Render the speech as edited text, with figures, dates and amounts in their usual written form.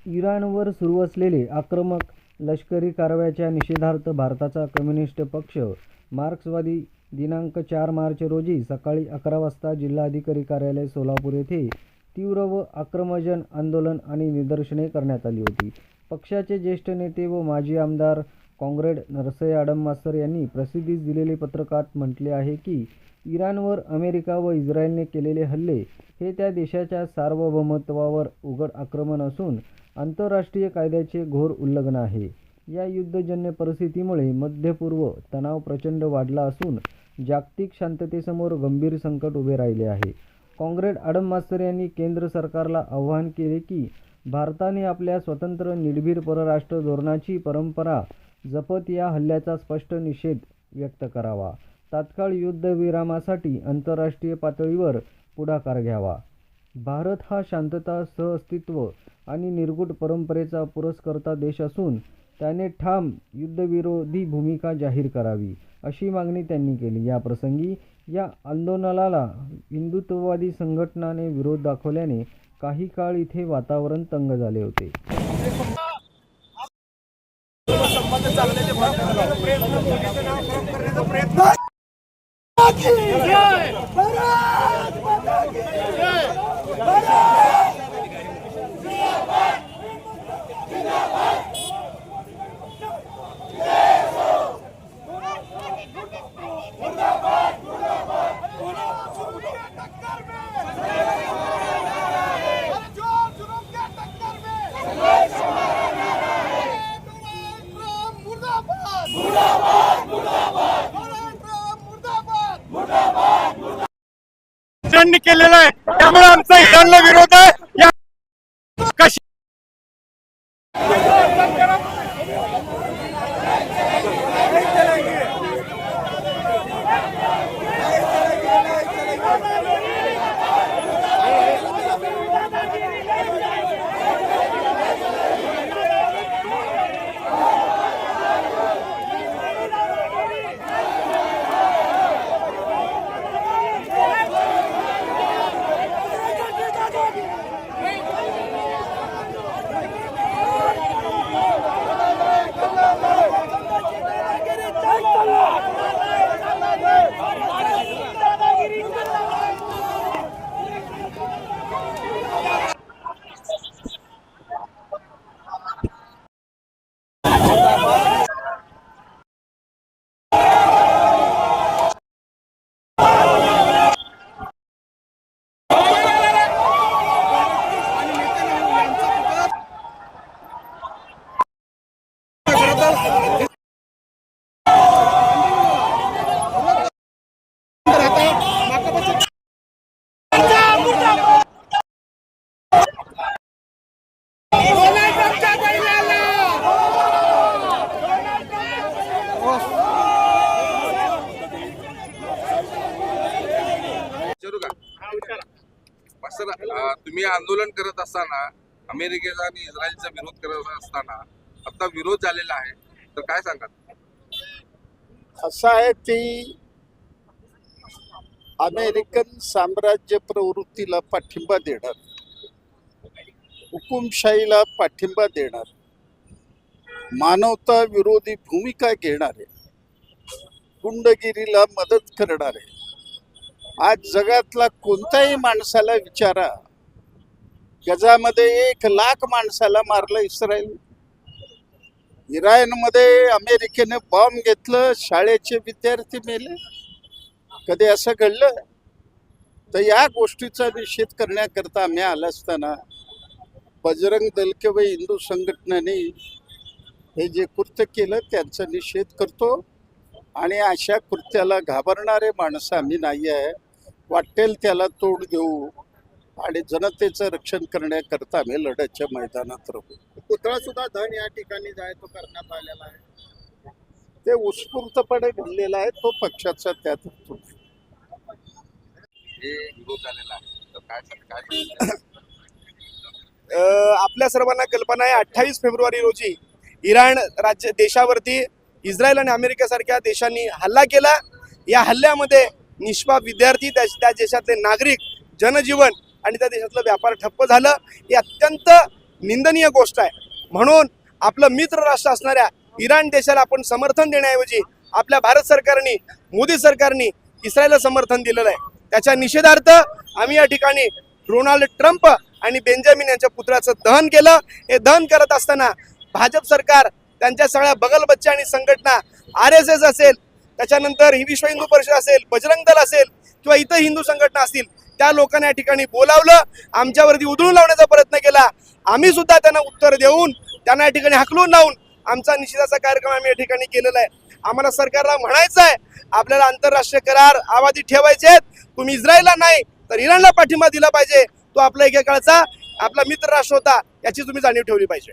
इराणवर सुरू असलेले आक्रमक लष्करी कारवायाच्या निषेधार्थ भारताचा कम्युनिस्ट पक्ष मार्क्सवादी दिनांक 4 मार्च रोजी सकाळी 11 वाजता जिल्हाधिकारी कार्यालय सोलापूर येथे तीव्र व आक्रमक आंदोलन आणि निदर्शने करण्यात आली होती. पक्षाचे ज्येष्ठ नेते व माजी आमदार कॉम्रेड नरसय्या आडम मास्तर यांनी प्रसिद्धीस दिलेल्या पत्रकात म्हटले आहे की इराणवर अमेरिका व इस्रायलने केलेले हल्ले हे त्या देशाच्या सार्वभौमत्वावर उघड आक्रमण असून आंतरराष्ट्रीय कायद्याचे घोर उल्लंघन आहे. या युद्धजन्य परिस्थितीमुळे मध्यपूर्व तणाव प्रचंड वाढला असून जागतिक शांततेसमोर गंभीर संकट उभे राहिले आहे. कॉम्रेड आडम मास्तर यांनी केंद्र सरकारला आवाहन केले की भारताने आपल्या स्वतंत्र निर्भीड परराष्ट्र धोरणाची परंपरा जपत या हल्ल्याचा स्पष्ट निषेध व्यक्त करावा. तात्काळ युद्धविरामासाठी आंतरराष्ट्रीय पातळीवर पुढाकार घ्यावा. भारत हा शांतता, सहअस्तित्व आणि निर्गुण परंपरेचा पुरस्कर्ता देश असून त्याने ठाम युद्धविरोधी भूमिका जाहीर करावी, अशी मागणी त्यांनी केली. या प्रसंगी या आंदोलनाला हिंदुत्ववादी संघटनांनी विरोध दाखवल्याने काही काळ इथे वातावरण तंग झाले होते. त्यांनी केलेला आहे, त्यामुळे आमचा इराणला विरोध आहे. या कशी सर, तुम्ही आंदोलन करत असताना अमेरिकेचा आणि इस्रायलचा विरोध करत असताना आता विरोध झालेला आहे, तर काय सांगाल? असं आहे की अमेरिकन साम्राज्य प्रवृत्तीला पाठिंबा देणार, हुकुमशाहीला पाठिंबा देणार, मानवता विरोधी भूमिका घेणारे, गुंडगिरीला मदत करणारे, आज जगातला कोणत्याही माणसाला विचारा, गजामध्ये 1,00,000 माणसाला मारलं इस्रायल. इराणमध्ये अमेरिकेने बॉम्ब घेतलं, शाळेचे विद्यार्थी मेले. कधी असं घडलं? तर या गोष्टीचा निषेध करण्याकरता आम्ही आला असताना बजरंग दल किंवा हिंदू संघटनांनी हे जे कृत्य केलं त्यांचा निषेध करतो आणि अशा कृत्याला घाबरणारे माणसं आम्ही नाही आहे. वाटेल त्याला तोड देऊ आणि जनतेचं रक्षण करण्याकरता आम्ही लढ्याच्या मैदानात राहू. पुतळा सुद्धा धन या ठिकाणी जाय तो करण्यात आलेला आहे. ते उत्स्फूर्तपणे घडलेला आहे, तो पक्षाचा त्यात विरोध झालेला आहे, तर आपल्या सर्वांना कल्पना आहे 28 फेब्रुवारी रोजी इराण राज्य देशावरती इस्रायल आणि अमेरिकेसारख्या देशांनी हल्ला केला. या हल्ल्यामध्ये निष्पाप विद्यार्थी, त्या देशातले नागरिक, जनजीवन आणि त्या देशातलं व्यापार ठप्प झालं. हे अत्यंत निंदनीय गोष्ट आहे. म्हणून आपलं मित्र राष्ट्र असणाऱ्या इराण देशाला आपण समर्थन देण्याऐवजी आपल्या भारत सरकारने, मोदी सरकारने इस्रायलला समर्थन दिलेलं आहे. त्याच्या निषेधार्थ आम्ही या ठिकाणी डोनाल्ड ट्रम्प आणि बेंजामिन यांच्या पुतळ्याचं दहन केलं. हे दहन करत असताना भाजप सरकार, त्यांच्या सगळ्या बगलबच्चे आणि संघटना, RSS असेल, त्याच्यानंतर ही विश्व हिंदू परिषद असेल, बजरंग दल असेल किंवा इतर हिंदू संघटना असतील, त्या लोकांना या ठिकाणी बोलावलं, आमच्यावरती उधळून लावण्याचा प्रयत्न केला. आम्ही सुद्धा त्यांना उत्तर देऊन, त्यांना या ठिकाणी हाकलून लावून आमचा निषेधाचा कार्यक्रम आम्ही या ठिकाणी केलेला आहे. आम्हाला सरकारला म्हणायचं आहे, आपल्याला आंतरराष्ट्रीय करार अबाधित ठेवायचे आहेत. तुम्ही इस्रायलला नाही तर इराणला पाठिंबा दिला पाहिजे. तो आपला एकेकाळचा आपला मित्र राष्ट्र होता, याची तुम्ही जाणीव ठेवली पाहिजे.